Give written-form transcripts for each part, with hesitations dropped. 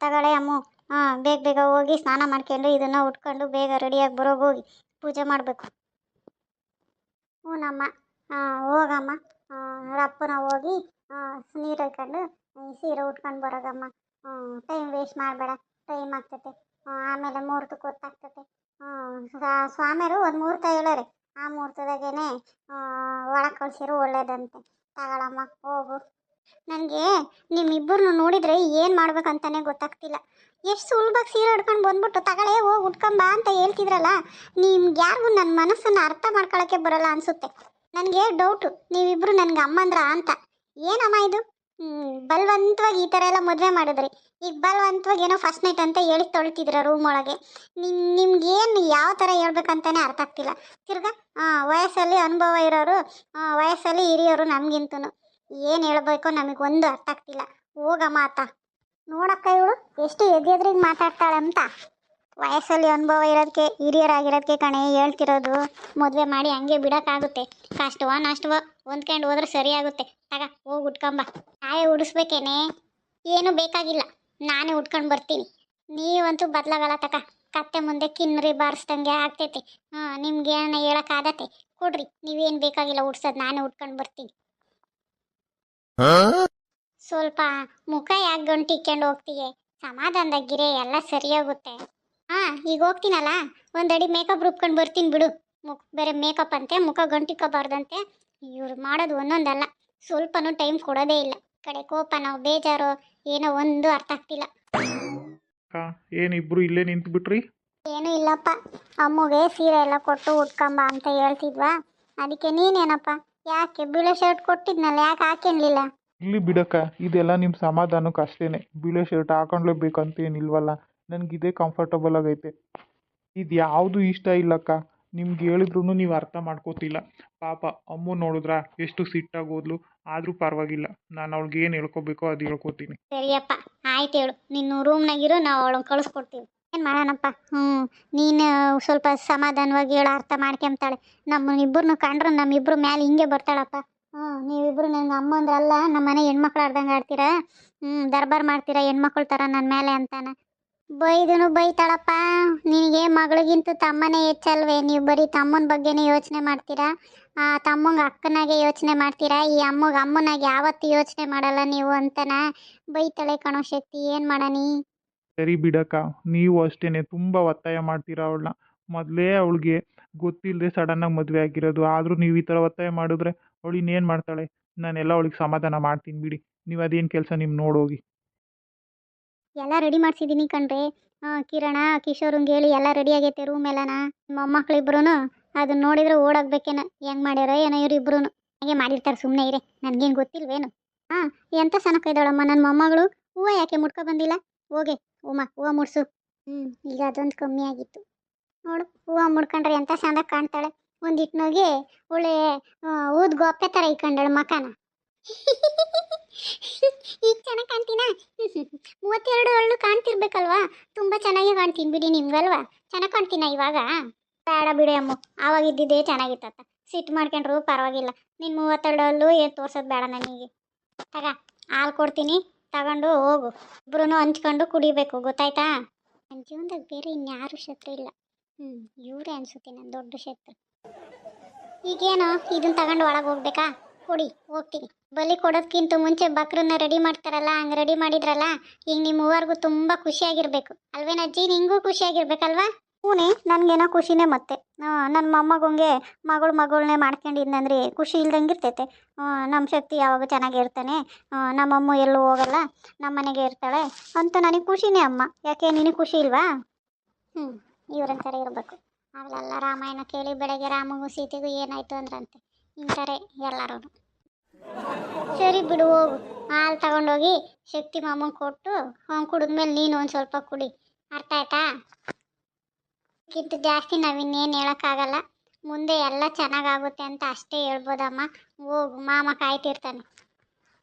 ತಗೊಳ್ಳೆ ಅಮ್ಮು. ಬೇಗ ಬೇಗ ಹೋಗಿ ಸ್ನಾನ ಮಾಡ್ಕೊಂಡು ಇದನ್ನು ಉಟ್ಕೊಂಡು ಬೇಗ ರೆಡಿಯಾಗಿ ಬರೋಗಿ ಹೋಗಿ ಪೂಜೆ ಮಾಡಬೇಕು. ಹ್ಞೂನಮ್ಮ. ಹೋಗಮ್ಮ. ಅಪ್ಪನ ಹೋಗಿ ನೀರು ಹೊಯ್ಕೊಂಡು ಸೀರೆ ಉಟ್ಕೊಂಡು ಬರೋಗಮ್ಮ. ಟೈಮ್ ವೇಸ್ಟ್ ಮಾಡಬೇಡ, ಟೈಮ್ ಆಗ್ತೈತೆ. ಆಮೇಲೆ ಮುಹೂರ್ತಕ್ಕೆ ಗೊತ್ತಾಗ್ತೈತೆ. ಸ್ವಾಮಿಯರು ಒಂದು ಮುಹೂರ್ತ ಹೇಳೋರೆ, ಆ ಮುಹೂರ್ತದಾಗೇನೆ ಒಳಗೆ ಕಳ್ಸಿರೋ ಒಳ್ಳೇದಂತೆ. ತಗೊಳಮ್ಮ ಹೋಗು. ನನಗೆ ನಿಮ್ಮಿಬ್ಬರನ್ನು ನೋಡಿದರೆ ಏನು ಮಾಡ್ಬೇಕಂತಾನೆ ಗೊತ್ತಾಗ್ತಿಲ್ಲ. ಎಷ್ಟು ಸುಲಭವಾಗಿ ಸೀರೆ ಉಟ್ಕೊಂಡು ಬಂದ್ಬಿಟ್ಟು ತಗೊಳ್ಳೆ ಹೋಗಿ ಉಟ್ಕೊಂಬ ಅಂತ ಹೇಳ್ತಿದ್ರಲ್ಲ, ನಿಮ್ಗೆ ಯಾರಿಗೂ ನನ್ನ ಮನಸ್ಸನ್ನು ಅರ್ಥ ಮಾಡ್ಕೊಳ್ಳೋಕ್ಕೆ ಬರೋಲ್ಲ ಅನಿಸುತ್ತೆ. ನನಗೆ ಡೌಟು, ನೀವಿಬ್ಬರು ನನಗೆ ಅಮ್ಮಂದ್ರ ಅಂತ. ಏನಮ್ಮ ಇದು? ಬಲವಂತವಾಗಿ ಈ ಥರ ಎಲ್ಲ ಮದುವೆ ಮಾಡಿದ್ರಿ. ಈಗ ಬಲವಂತವಾಗಿ ಏನೋ ಫಸ್ಟ್ ನೈಟ್ ಅಂತ ಹೇಳಿ ತೊಳ್ತಿದ್ರ ರೂಮ್ ಒಳಗೆ. ನಿಮ್ಗೇನು ಯಾವ ಥರ ಹೇಳ್ಬೇಕಂತಾನೆ ಅರ್ಥ ಆಗ್ತಿಲ್ಲ. ತಿರ್ಗಾ ವಯಸ್ಸಲ್ಲಿ ಅನುಭವ ಇರೋರು, ವಯಸ್ಸಲ್ಲಿ ಹಿರಿಯೋರು ನಮಗಿಂತೂ ಏನು ಹೇಳ್ಬೇಕೋ ನಮಗೊಂದು ಅರ್ಥ ಆಗ್ತಿಲ್ಲ. ಹೋಗಮ್ಮ ಆತ. ನೋಡಕ್ಕ ಇವಳು ಎಷ್ಟು ಎದ್ರಿಗೆ ಮಾತಾಡ್ತಾಳೆ ಅಂತ. ವಯಸ್ಸಲ್ಲಿ ಅನುಭವ ಇರೋದಕ್ಕೆ, ಹಿರಿಯರಾಗಿರೋದಕ್ಕೆ ಕಣೆ ಹೇಳ್ತಿರೋದು. ಮದುವೆ ಮಾಡಿ ಹಂಗೆ ಬಿಡೋಕ್ಕಾಗುತ್ತೆ? ಕಷ್ಟವ ನಷ್ಟವ ಹೊಂದ್ಕೊಂಡು ಹೋದ್ರೆ ಸರಿಯಾಗುತ್ತೆ. ತಗ ಹೋಗಿ ಉಟ್ಕೊಂಬ. ನಾವೇ ಉಡಿಸ್ಬೇಕೇನೆ? ಏನೂ ಬೇಕಾಗಿಲ್ಲ, ನಾನೇ ಉಟ್ಕೊಂಡು ಬರ್ತೀನಿ. ನೀವಂತೂ ಬದಲಾಗಲ್ಲ ತಕ. ಕತ್ತೆ ಮುಂದೆ ಕಿನ್ನರಿ ಬಾರಿಸ್ದಂಗೆ ಆಗ್ತೈತೆ. ನಿಮ್ಗೆ ಏನು ಹೇಳೋಕ್ಕಾಗತ್ತೆ? ಕೊಡ್ರಿ, ನೀವೇನು ಬೇಕಾಗಿಲ್ಲ ಉಡ್ಸೋದು, ನಾನೇ ಉಟ್ಕೊಂಡು ಬರ್ತೀನಿ. ಸ್ವಲ್ಪ ಮುಖ ಯಾಕೆ ಗಂಟಿಕ್ಕೊಂಡು ಹೋಗ್ತೀಯ? ಸಮಾಧಾನದಾಗಿರೆ, ಎಲ್ಲ ಸರಿಯಾಗುತ್ತೆ. ಈಗ ಹೋಗ್ತೀನಲ್ಲ, ಒಂದಡಿ ಮೇಕಪ್ ರೂಪ್ಕೊಂಡು ಬರ್ತೀನಿ ಬಿಡು. ಬೇರೆ ಮೇಕಪ್ ಅಂತೆ, ಮುಖ ಗಂಟಿಕೋಬಾರ್ದಂತೆ. ಇವ್ರು ಮಾಡೋದು ಒಂದೊಂದಲ್ಲ, ಸ್ವಲ್ಪನೂ ಟೈಮ್ ಕೊಡೋದೇ ಇಲ್ಲ. ಕಡೆ ಕೋಪನೋ ಬೇಜಾರೋ ಏನೋ ಒಂದು ಅರ್ಥ ಆಗ್ತಿಲ್ಲ. ಏನಿಬ್ರು ಇಲ್ಲೇ ನಿಂತು ಬಿಟ್ರಿ? ಏನೂ ಇಲ್ಲಪ್ಪ, ಅಮ್ಮಗೆ ಸೀರೆ ಎಲ್ಲ ಕೊಟ್ಟು ಉಟ್ಕೊಂಬ ಅಂತ ಹೇಳ್ತಿದ್ವಾ, ಅದಕ್ಕೆ ನೀನೇನಪ್ಪ ಯಾಕೆ ಬಿಳೆ ಶರ್ಟ್ ಕೊಟ್ಟಿದ್ನಲ್ಲ, ಯಾಕೆ ಹಾಕೊಂಡಿಲ್ಲ? ಇಲ್ಲಿ ಬಿಡಕ್ಕ, ಇದೆಲ್ಲ ನಿಮ್ಮ ಸಮಾಧಾನಕ್ಕೆ ಅಷ್ಟೇನೆ. ಬಿಳೆ ಶರ್ಟ್ ಹಾಕೊಂಡ್ಲೇಬೇಕಂತ ಏನಿಲ್ವಲ್ಲ, ನನಗಿದೇ ಕಂಫರ್ಟಬಲ್ ಆಗೈತೆ. ಇದು ಯಾವುದು ಇಷ್ಟ ಇಲ್ಲಕ್ಕ. ನಿಮ್ಗೆ ಹೇಳಿದ್ರು ನೀವು ಅರ್ಥ ಮಾಡ್ಕೋತಿಲ್ಲ. ಪಾಪ ಅಮ್ಮ ನೋಡಿದ್ರ ಎಷ್ಟು ಸಿಟ್ಟಾಗೋದ್ಲು. ಆದರೂ ಪರವಾಗಿಲ್ಲ, ನಾನು ಅವಳಿಗೆ ಏನು ಹೇಳ್ಕೊಬೇಕೋ ಅದು ಹೇಳ್ಕೊತೀನಿ. ಸರಿಯಪ್ಪ, ಆಯ್ತು ಹೇಳು. ನಿನ್ನ ರೂಮ್ನಾಗಿರೋ ನಾವು ಅವಳನ್ನ ಕಳಿಸ್ಕೊಡ್ತೀವಿ. ಏನು ಮಾಡೋಣಪ್ಪ. ನೀನು ಸ್ವಲ್ಪ ಸಮಾಧಾನವಾಗಿ ಹೇಳೋ, ಅರ್ಥ ಮಾಡ್ಕೊಂತಾಳೆ. ನಮ್ಮನ್ನಿಬ್ಬರನ್ನು ಕಂಡ್ರೆ ನಮ್ಮಿಬ್ಬರು ಮೇಲೆ ಹಿಂಗೆ ಬರ್ತಾಳಪ್ಪ. ನೀವಿಬ್ಬರು ನನಗೆ ಅಮ್ಮ ಅಂದ್ರಲ್ಲ, ನಮ್ಮ ಮನೆ ಹೆಣ್ಮಕ್ಳು ಆಡ್ದಂಗೆ ಆಡ್ತೀರಾ. ದರ್ಬಾರ್ ಮಾಡ್ತೀರಾ ಹೆಣ್ಮಕ್ಳ ಥರ ನನ್ನ ಮೇಲೆ ಅಂತಾನ. ಬೈದನು ಬೈತಾಳಪ್ಪ. ನಿನಗೆ ಮಗಳಿಗಿಂತ ತಮ್ಮನೇ ಹೆಚ್ಚಲ್ವೇ? ನೀವು ಬರೀ ತಮ್ಮನ ಬಗ್ಗೆನೇ ಯೋಚನೆ ಮಾಡ್ತೀರಾ. ತಮ್ಮಂಗೆ ಅಕ್ಕನಾಗೆ ಯೋಚನೆ ಮಾಡ್ತೀರಾ, ಈ ಅಮ್ಮನಾಗೆ ಯಾವತ್ತೂ ಯೋಚನೆ ಮಾಡಲ್ಲ ನೀವು ಅಂತನ ಬೈತಾಳೆ ಕಣೋ ಶಕ್ತಿ. ಏನು ಮಾಡನಿ? ಸರಿ ಬಿಡಕ್ಕ, ನೀವು ಅಷ್ಟೇನೆ ತುಂಬ ಒತ್ತಾಯ ಮಾಡ್ತೀರಾ ಅವಳನ್ನ. ಮೊದಲೇ ಅವಳಿಗೆ ಗೊತ್ತಿಲ್ಲದೆ ಸಡನ್ನಾಗಿ ಮದುವೆ ಆಗಿರೋದು. ಆದರೂ ನೀವು ಈ ಥರ ಒತ್ತಾಯ ಮಾಡಿದ್ರೆ ಅವಳು ಇನ್ನೇನು ಮಾಡ್ತಾಳೆ? ನಾನೆಲ್ಲ ಅವಳಿಗೆ ಸಮಾಧಾನ ಮಾಡ್ತೀನಿ ಬಿಡಿ. ನೀವು ಅದೇನು ಕೆಲಸ ನಿಮ್ಮ ನೋಡೋಗಿ. ಎಲ್ಲ ರೆಡಿ ಮಾಡಿಸಿದ್ದೀನಿ ಕಣ್ರಿ. ಕಿರಣ ಕಿಶೋರಂಗೆ ಹೇಳಿ ಎಲ್ಲ ರೆಡಿ ಆಗೈತೆ ರೂಮ್ ಎಲ್ಲನ. ಮೊಮ್ಮಕ್ಳಿಬ್ರು ಅದನ್ನ ನೋಡಿದ್ರೆ ಓಡೋಗ್ಬೇಕೇನೋ, ಹೆಂಗೆ ಮಾಡ್ಯಾರೋ ಏನೋ ಇವರಿಬ್ರು. ಹಾಗೆ ಮಾಡಿರ್ತಾರೆ, ಸುಮ್ಮನೆ ಇರೇ, ನನಗೇನು ಗೊತ್ತಿಲ್ವೇನು? ಎಂಥ ಸನಕ ಇದ್ದಾಳಮ್ಮ ನನ್ನ ಮೊಮ್ಮಗಳು. ಹೂವು ಯಾಕೆ ಮುಡ್ಕೊ ಬಂದಿಲ್ಲ? ಹೋಗೆ ಹೂವು ಮುಡ್ಸು. ಈಗ ಅದೊಂದು ಕಮ್ಮಿ ಆಗಿತ್ತು ನೋಡು. ಹೂವು ಮುಡ್ಕೊಂಡ್ರೆ ಎಂಥ ಚಂದ ಕಾಣ್ತಾಳೆ. ಒಂದಿಟ್ನೋಗಿ ಒಳ್ಳೆ ಊದ್ ಗೋಪೆ ಥರ ಇಕ್ಕೊಂಡಾಳೆ ಮಕಾನ. ಈಗ ಚೆನ್ನಾಗಿ ಕಾಣ್ತೀನಾ? 32 ಹಳ್ಳು ಕಾಣ್ತಿರ್ಬೇಕಲ್ವಾ? ತುಂಬ ಚೆನ್ನಾಗಿ ಕಾಣ್ತೀನಿ ಬಿಡಿ ನಿಮ್ಗಲ್ವಾ? ಚೆನ್ನಾಗಿ ಕಾಣ್ತೀನ ಇವಾಗ? ಬೇಡ ಬಿಡಿ ಅಮ್ಮ, ಆವಾಗ ಇದ್ದಿದ್ದೇ ಚೆನ್ನಾಗಿತ್ತತ್ತ. ಸಿಟ್ಟು ಮಾಡ್ಕೊಂಡ್ರು ಪರವಾಗಿಲ್ಲ. ನಿನ್ನ 32 ಹಳ್ಳು ಏನು ತೋರ್ಸೋದು ಬೇಡ ನನಗೆ. ತಗ ಹಾಲು ಕೊಡ್ತೀನಿ, ತಗೊಂಡು ಹೋಗು. ಇಬ್ರು ಹಂಚ್ಕೊಂಡು ಕುಡಿಬೇಕು, ಗೊತ್ತಾಯ್ತಾ? ನನ್ನ ಜೀವನದಾಗ ಬೇರೆ ಇನ್ಯಾರು ಶತ್ರು ಇಲ್ಲ. ಇವರೇ ಅನ್ಸುತ್ತೆ ನನ್ನ ದೊಡ್ಡ ಶತ್ರು. ಈಗೇನೋ ಇದನ್ನ ತಗೊಂಡು ಒಳಗೆ ಹೋಗ್ಬೇಕಾ? ಕೊಡಿ, ಹೋಗ್ತೀನಿ. ಬಲಿ ಕೊಡೋದಕ್ಕಿಂತ ಮುಂಚೆ ಬಕ್ರನ್ನ ರೆಡಿ ಮಾಡ್ತಾರಲ್ಲ, ಹಂಗೆ ರೆಡಿ ಮಾಡಿದ್ರಲ್ಲ. ಈಗ ನಿಮ್ಮ ಮೂವರ್ಗೂ ತುಂಬ ಖುಷಿಯಾಗಿರ್ಬೇಕು ಅಲ್ವೇನಜ್ಜಿ? ನಿಂಗೂ ಖುಷಿಯಾಗಿರ್ಬೇಕಲ್ವಾ? ಹೂನೇ, ನನಗೇನೋ ಖುಷಿನೇ. ಮತ್ತೆ ನನ್ನ ಮೊಮ್ಮಗಂಗೆ ಮಗಳನ್ನೇ ಮಾಡ್ಕೊಂಡಿದ್ನಂದ್ರೆ ಖುಷಿ ಇಲ್ದಂಗೆ ಇರ್ತೈತೆ. ನಮ್ಮ ಶಕ್ತಿ ಯಾವಾಗ ಚೆನ್ನಾಗಿರ್ತಾನೆ. ನಮ್ಮಮ್ಮ ಎಲ್ಲೂ ಹೋಗಲ್ಲ, ನಮ್ಮ ಮನೆಗೆ ಇರ್ತಾಳೆ ಅಂತ ನನಗೆ ಖುಷಿನೇ ಅಮ್ಮ. ಯಾಕೆ ನಿನಗೆ ಖುಷಿ ಇಲ್ವಾ? ಇವ್ರಂತಾರೆ ಇರಬೇಕು. ಆಗಲೆಲ್ಲ ರಾಮಾಯಣ ಕೇಳಿ ಬೆಳಗ್ಗೆ ರಾಮಗೂ ಸೀತೆಗೂ ಏನಾಯ್ತು ಅಂದ್ರಂತೆ. ಇಂತಾರೆ ಎಲ್ಲರೂ. ಸರಿ ಬಿಡು, ಹೋಗು. ಹಾಲು ತಗೊಂಡೋಗಿ ಶಕ್ತಿ ಮಾಮಂಗೆ ಕೊಟ್ಟು ಕುಡಿದ್ಮೇಲೆ ನೀನು ಒಂದು ಸ್ವಲ್ಪ ಕುಡಿ. ಅರ್ಥ ಆಯ್ತಾ? ಇದಕ್ಕಿಂತ ಜಾಸ್ತಿ ನಾವಿನ್ನೇನು ಹೇಳೋಕ್ಕಾಗಲ್ಲ. ಮುಂದೆ ಎಲ್ಲ ಚೆನ್ನಾಗಾಗುತ್ತೆ ಅಂತ ಅಷ್ಟೇ ಹೇಳ್ಬೋದಮ್ಮ. ಹೋಗು, ಮಾಮ ಕಾಯ್ತಿರ್ತಾನೆ.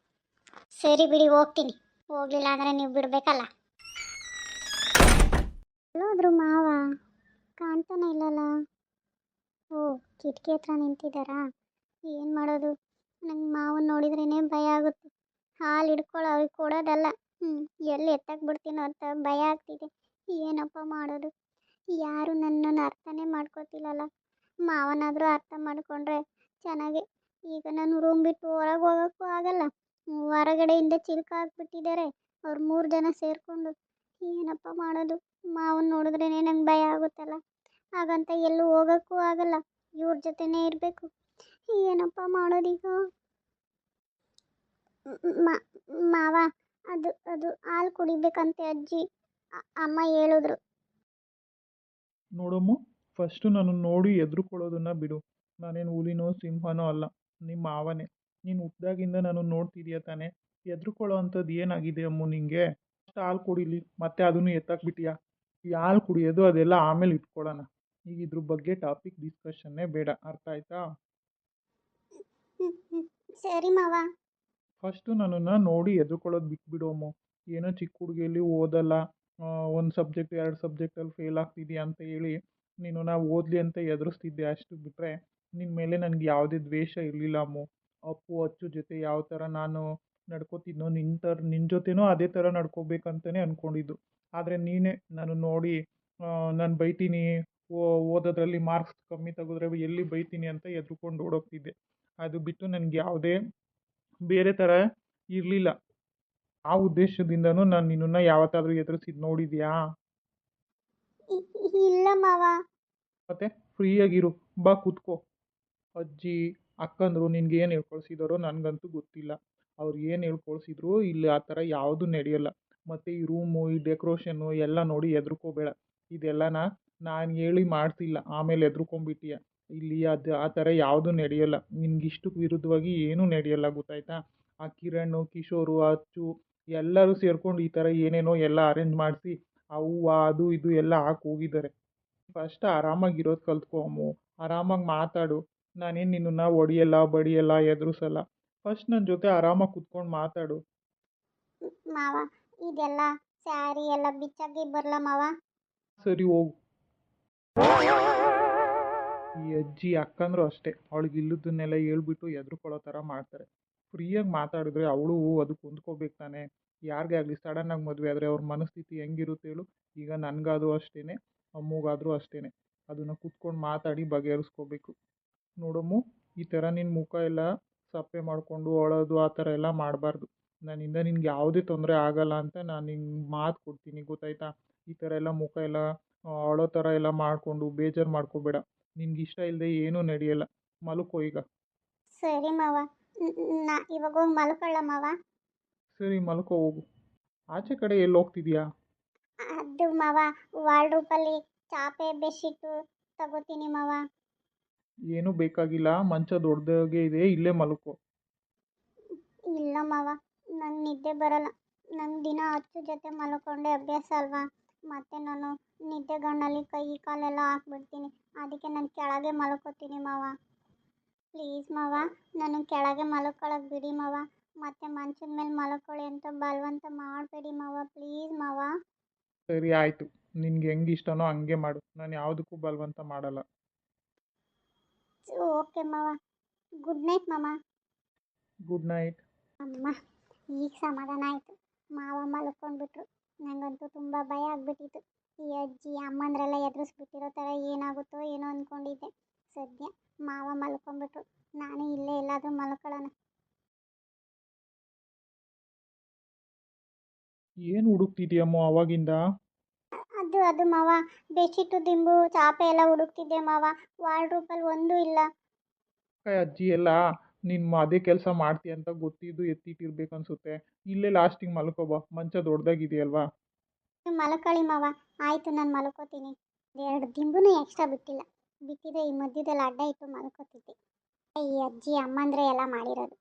ಸರಿ ಬಿಡಿ, ಹೋಗ್ತೀನಿ. ಹೋಗ್ಲಿಲ್ಲ ಅಂದರೆ ನೀವು ಬಿಡಬೇಕಲ್ಲ. ಎಲ್ಲೋದ್ರು ಮಾವ? ಕಾಣ್ತಾನೆ ಇಲ್ಲಲ್ಲ. ಕಿಟಕಿ ಹತ್ರ ನಿಂತಿದ್ದಾರಾ? ಏನು ಮಾಡೋದು? ನಂಗೆ ಮಾವನ ನೋಡಿದ್ರೇ ಭಯ ಆಗುತ್ತೆ. ಹಾಲು ಹಿಡ್ಕೊಳ್ಳೋ ಅವ್ರಿಗೆ ಕೊಡೋದಲ್ಲ, ಹ್ಞೂ ಎಲ್ಲಿ ಎತ್ತಕ್ಕೆ ಬಿಡ್ತೀನೋ ಅಂತ ಭಯ ಆಗ್ತಿದೆ. ಏನಪ್ಪ ಮಾಡೋದು? ಯಾರು ನನ್ನನ್ನು ಅರ್ಥನೇ ಮಾಡ್ಕೋತಿಲ್ಲಲ್ಲ. ಮಾವನಾದರೂ ಅರ್ಥ ಮಾಡಿಕೊಂಡ್ರೆ ಚೆನ್ನಾಗಿ. ಈಗ ನಾನು ರೂಮ್ ಬಿಟ್ಟು ಹೊರಗೆ ಹೋಗೋಕ್ಕೂ ಆಗಲ್ಲ. ಹೊರಗಡೆಯಿಂದ ಚಿಲ್ಕ ಹಾಕ್ಬಿಟ್ಟಿದ್ದಾರೆ ಅವ್ರು 3 ಜನ ಸೇರಿಕೊಂಡು. ಏನಪ್ಪ ಮಾಡೋದು? ಮಾವನ ನೋಡಿದ್ರೇ ನಂಗೆ ಭಯ ಆಗುತ್ತಲ್ಲ. ಹಾಗಂತ ಎಲ್ಲೂ ಹೋಗೋಕ್ಕೂ ಆಗಲ್ಲ. ಇವ್ರ ಜೊತೆನೇ ಇರಬೇಕು. ಏನಪ್ಪ ಮಾಡೋದೀಗ? ಮ- ಮಾವ, ಅದು ಅದು ಹಾಲು ಕುಡಿಬೇಕಂತೆ ಅಜ್ಜಿ. ಅಮ್ಮ ಹೇಳಿದ್ರು. ನೋಡಮ್ಮ, ಫಸ್ಟು ನಾನು ನೋಡಿ ಹೆದ್ರುಕೊಳ್ಳೋದನ್ನು ಬಿಡು. ನಾನೇನು ಹುಲಿನೋ ಸಿಂಹನೋ ಅಲ್ಲ, ನಿಮ್ಮ ಮಾವನೇ. ನೀನು ಹುಟ್ದಾಗಿಂದ ನಾನು ನೋಡ್ತಿದ್ಯಾ ತಾನೇ? ಹೆದ್ರುಕೊಳ್ಳೋ ಅಂಥದ್ದು ಏನಾಗಿದೆ ಅಮ್ಮು ನಿಂಗೆ? ಫಸ್ಟ್ ಹಾಲು ಕುಡೀಲಿ, ಮತ್ತೆ ಅದನ್ನು ಎತ್ತಕ್ಕೆ ಬಿಟ್ಟಿಯಾ? ಈ ಹಾಲು ಕುಡಿಯೋದು ಅದೆಲ್ಲ ಆಮೇಲೆ ಇಟ್ಕೊಳ್ಳೋಣ. ಈಗ ಇದ್ರ ಬಗ್ಗೆ ಟಾಪಿಕ್ ಡಿಸ್ಕಷನ್ನೇ ಬೇಡ, ಅರ್ಥ ಆಯ್ತಾ? ಹ್ಮ್, ಹ್ಮ್. ಸರಿ ಮಾವ. ಫಸ್ಟು ನನ್ನನ್ನು ನೋಡಿ ಹೆದ್ರುಕೊಳ್ಳೋದು ಬಿಟ್ಬಿಡು ಅಮ್ಮು. ಏನೋ ಚಿಕ್ಕ ಹುಡುಗಿಯಲ್ಲಿ ಓದಲ್ಲ, ಒಂದು ಸಬ್ಜೆಕ್ಟ್ 2 ಸಬ್ಜೆಕ್ಟಲ್ಲಿ ಫೇಲ್ ಆಗ್ತಿದ್ಯಾ ಅಂತ ಹೇಳಿ ನೀನು ನಾವು ಓದಲಿ ಅಂತ ಎದುರಿಸ್ತಿದ್ದೆ. ಅಷ್ಟು ಬಿಟ್ಟರೆ ನಿನ್ನ ಮೇಲೆ ನನಗೆ ಯಾವುದೇ ದ್ವೇಷ ಇರಲಿಲ್ಲ ಅಮ್ಮು. ಅಪ್ಪು ಅಚ್ಚು ಜೊತೆ ಯಾವ ಥರ ನಾನು ನಡ್ಕೋತಿದ್ನೋ ನಿನ್ನ ಜೊತೆನೂ ಅದೇ ಥರ ನಡ್ಕೋಬೇಕಂತಲೇ ಅಂದ್ಕೊಂಡಿದ್ದು. ಆದರೆ ನೀನೇ ನಾನು ನೋಡಿ ನಾನು ಬೈತೀನಿ, ಓದೋದ್ರಲ್ಲಿ ಮಾರ್ಕ್ಸ್ ಕಮ್ಮಿ ತೆಗೆದ್ರೆ ಎಲ್ಲಿ ಬೈತೀನಿ ಅಂತ ಹೆದ್ರುಕೊಂಡು ಓಡೋಗ್ತಿದ್ದೆ. ಅದು ಬಿಟ್ಟು ನನಗೆ ಯಾವುದೇ ಬೇರೆ ಥರ ಇರಲಿಲ್ಲ. ಆ ಉದ್ದೇಶದಿಂದನೂ ನಾನು ನಿನ್ನನ್ನು ಯಾವತ್ತಾದರೂ ಎದುರಿಸಿದ್ದು ನೋಡಿದ್ಯಾ? ಇಲ್ಲ ಮಾವ. ಮತ್ತೆ ಫ್ರೀಯಾಗಿರು, ಬಾ ಕೂತ್ಕೋ. ಅಜ್ಜಿ ಅಕ್ಕಂದರು ನಿನ್ಗೇನು ಹೇಳ್ಕೊಳ್ಸಿದಾರೋ ನನಗಂತೂ ಗೊತ್ತಿಲ್ಲ. ಅವ್ರು ಏನು ಹೇಳ್ಕೊಳ್ಸಿದ್ರು ಇಲ್ಲಿ ಆ ಥರ ಯಾವುದೂ ನಡೆಯಲ್ಲ. ಮತ್ತು ಈ ರೂಮು ಈ ಡೆಕೋರೇಷನ್ನು ಎಲ್ಲ ನೋಡಿ ಹೆದ್ರುಕೋಬೇಡ. ಇದೆಲ್ಲನ ನಾನು ಹೇಳಿ ಮಾಡಿಸಿಲ್ಲ, ಆಮೇಲೆ ಹೆದ್ರುಕೊಂಡ್ಬಿಟ್ಟಿಯ. ಇಲ್ಲಿ ಅದು ಆ ಥರ ಯಾವುದೂ ನಡೆಯಲ್ಲ. ನಿನ್ಗಿಷ್ಟಕ್ಕೆ ವಿರುದ್ಧವಾಗಿ ಏನೂ ನಡೆಯಲ್ಲ, ಗೊತ್ತಾಯ್ತಾ? ಆ ಕಿರಣ್ ಕಿಶೋರು ಅಚ್ಚು ಎಲ್ಲರೂ ಸೇರ್ಕೊಂಡು ಈ ಥರ ಏನೇನೋ ಎಲ್ಲ ಅರೇಂಜ್ ಮಾಡಿಸಿ ಆ ಹೂವು ಅದು ಇದು ಎಲ್ಲ ಹಾಕಿ ಹೋಗಿದ್ದಾರೆ. ಫಸ್ಟ್ ಆರಾಮಾಗಿರೋದು ಕಲ್ತ್ಕೊ ಅಮ್ಮು. ಆರಾಮಾಗಿ ಮಾತಾಡು. ನಾನೇನು ನಿನ್ನನ್ನು ಹೊಡಿಯಲ್ಲ ಬಡಿಯಲ್ಲ ಎದುರಿಸಲ್ಲ. ಫಸ್ಟ್ ನನ್ನ ಜೊತೆ ಆರಾಮಾಗಿ ಕುತ್ಕೊಂಡು ಮಾತಾಡು. ಮಾವ, ಇದೆಲ್ಲ ಸ್ಯಾರಿ ಎಲ್ಲ ಬಿಚ್ಚಾಗಿ ಬರಲ್ಲ ಮಾವ. ಸರಿ ಹೋಗು. ಈ ಅಜ್ಜಿ ಅಕ್ಕಂದ್ರು ಅಷ್ಟೇ, ಅವಳಿಗೆ ಇಲ್ಲದನ್ನೆಲ್ಲ ಹೇಳ್ಬಿಟ್ಟು ಎದ್ರುಕೊಳ್ಳೋ ಥರ ಮಾಡ್ತಾರೆ. ಫ್ರೀಯಾಗಿ ಮಾತಾಡಿದ್ರೆ ಅವಳು ಅದಕ್ಕೆ ಹೊಂದ್ಕೋಬೇಕು ತಾನೆ. ಯಾರಿಗೇ ಆಗಲಿ ಸಡನ್ನಾಗಿ ಮದುವೆ ಆದರೆ ಅವ್ರ ಮನಸ್ಥಿತಿ ಹೆಂಗಿರುತ್ತೆ ಹೇಳು? ಈಗ ನನಗಾದರೂ ಅಷ್ಟೇ, ಅಮ್ಮಗಾದರೂ ಅಷ್ಟೇ. ಅದನ್ನು ಕೂತ್ಕೊಂಡು ಮಾತಾಡಿ ಬಗೆಹರಿಸ್ಕೋಬೇಕು. ನೋಡಮ್ಮು, ಈ ಥರ ನಿನ್ನ ಮುಖ ಎಲ್ಲ ಸಪ್ಪೆ ಮಾಡಿಕೊಂಡು ಅಳೋದು ಆ ಥರ ಎಲ್ಲ ಮಾಡಬಾರ್ದು. ನನ್ನಿಂದ ನಿನ್ಗೆ ಯಾವುದೇ ತೊಂದರೆ ಆಗಲ್ಲ ಅಂತ ನಾನು ನಿಂಗೆ ಮಾತು ಕೊಡ್ತೀನಿ, ಗೊತ್ತಾಯ್ತಾ? ಈ ಥರ ಎಲ್ಲ ಮುಖ ಎಲ್ಲ ಅಳೋ ಥರ ಎಲ್ಲ ಮಾಡಿಕೊಂಡು ಬೇಜಾರು ಮಾಡ್ಕೋಬೇಡ. ನಿನ್ಗೆ ಇಷ್ಟ ಇಲ್ಲದೆ ಏನೂ ನಡೆಯಲ್ಲ. ಮಲ್ಕೋ ಈಗ. ಸರಿ ಮಾವ. ನಾ ಇವಾಗ ಹೋಗಿ ಮಲ್ಕೊಳ್ಳ ಮಾವ. ಸರಿ ಮಲ್ಕೋ ಹೋಗು. ಆಚೆ ಕಡೆ ಎಲ್ಲಿ ಹೋಗ್ತಿದ್ಯಾ? ಅದು ಮಾವ, ವಾರ್ಡ್ರೋಬಲ್ಲಿ ಚಾಪೆ ಬೆಡ್ಶೀಟು ತಗೋತೀನಿ ಮಾವ. ಏನೂ ಬೇಕಾಗಿಲ್ಲ, ಮಂಚ ದೊಡ್ಡದಾಗೆ ಇದೆ, ಇಲ್ಲೇ ಮಲ್ಕೋ. ಇಲ್ಲ ಮಾವ, ನಂಗೆ ನಿದ್ದೆ ಬರಲ್ಲ. ನಂಗೆ ದಿನ ಅಚ್ಚು ಜೊತೆ ಮಲ್ಕೊಂಡೆ ಅಭ್ಯಾಸ ಅಲ್ವಾ. ಮತ್ತೆ ನಾನು ನಿದ್ದೆಗಣ್ಣಲ್ಲಿ ಕೈ ಕಾಲೆಲ್ಲ ಹಾಕ್ಬಿಡ್ತೀನಿ. ಅದಕ್ಕೆ ನಾನು ಕೆಳಗೆ ಮಲ್ಕೋತೀನಿ ಮಾವ. ಪ್ಲೀಸ್ ಮಾವ, ನನಗೆ ಕೆಳಗೆ ಮಲ್ಕೊಳ್ಳೋಕೆ ಬಿಡಿ ಮಾವ. ಮತ್ತೆ ಮಂಚದ ಮೇಲೆ ಮಲ್ಕೊಳ್ಳಿ ಅಂತ ಬಲವಂತ ಮಾಡಬೇಡಿ ಮಾವ, ಪ್ಲೀಸ್ ಮಾವ. ಸರಿ ಆಯಿತು, ನಿನ್ಗೆ ಹೆಂಗೆ ಇಷ್ಟನೋ ಹಂಗೆ ಮಾಡು. ನಾನು ಯಾವುದಕ್ಕೂ ಬಲವಂತ ಮಾಡಲ್ಲ. ಓಕೆ ಮಾವ. ಗುಡ್ ನೈಟ್ ಮಾಮ. Good night. ಅಮ್ಮ, ಈಗ ಸಮಾಧಾನ ಆಯಿತು. ಮಾವ ಮಲ್ಕೊಂಡ್ಬಿಟ್ರು. ನನಗಂತೂ ತುಂಬ ಭಯ ಆಗಿಬಿಟ್ಟಿತ್ತು. ಈ ಅಜ್ಜಿ ಅಮ್ಮಂದ್ರೆಲ್ಲ ಎದುರಿಸ್ಬಿಟ್ಟಿರೋ ಥರ ಏನಾಗುತ್ತೋ ಏನೋ ಅಂದ್ಕೊಂಡಿದ್ದೆ. ಸದ್ಯ ಮಾವ ಮಲ್ಕೊಂಡ್ಬಿಟ್ರು. ನಾನು ಇಲ್ಲೇ ಎಲ್ಲಾದರೂ ಮಲ್ಕೊಳ್ಳೋಣ. ಏನು ಹುಡುಕ್ತಿದ್ಯಮ್ಮೋ ಅವಾಗಿಂದ? ಅದು ಮಾವ, ಬೆಡ್ಶೀಟು ದಿಂಬು ಚಾಪೆ ಎಲ್ಲ ಹುಡುಕ್ತಿದ್ದೆ ಮಾವ. ವಾರ್ಡ್ರೋಬಲ್ಲಿ ಒಂದೂ ಇಲ್ಲ. ಅಜ್ಜಿ ಎಲ್ಲ ನೀನು ಅದೇ ಕೆಲಸ ಮಾಡ್ತೀಯ ಅಂತ ಗೊತ್ತಿದ್ದು ಎತ್ತಿಟ್ಟಿರ್ಬೇಕು ಅನ್ಸುತ್ತೆ. ಇಲ್ಲೇ ಲಾಸ್ಟಿಗೆ ಮಲ್ಕೋಬಾ, ಮಂಚ ದೊಡ್ಡದಾಗಿದೆಯಲ್ವಾ? ನೀವು ಮಲ್ಕೊಳ್ಳಿ ಮಾವ. ಆಯಿತು, ನಾನು ಮಲ್ಕೋತೀನಿ. 2 ದಿಂಬೂ ಎಕ್ಸ್ಟ್ರಾ ಬಿಟ್ಟಿಲ್ಲ. ಬಿಟ್ಟಿದ್ರೆ ಈ ಮಧ್ಯದಲ್ಲಿ ಅಡ್ಡ ಇಟ್ಟು ಮಲ್ಕೋತಿದ್ದೆ. ಈ ಅಜ್ಜಿ ಅಮ್ಮಂದ್ರೆ ಎಲ್ಲ ಮಾಡಿರೋದು.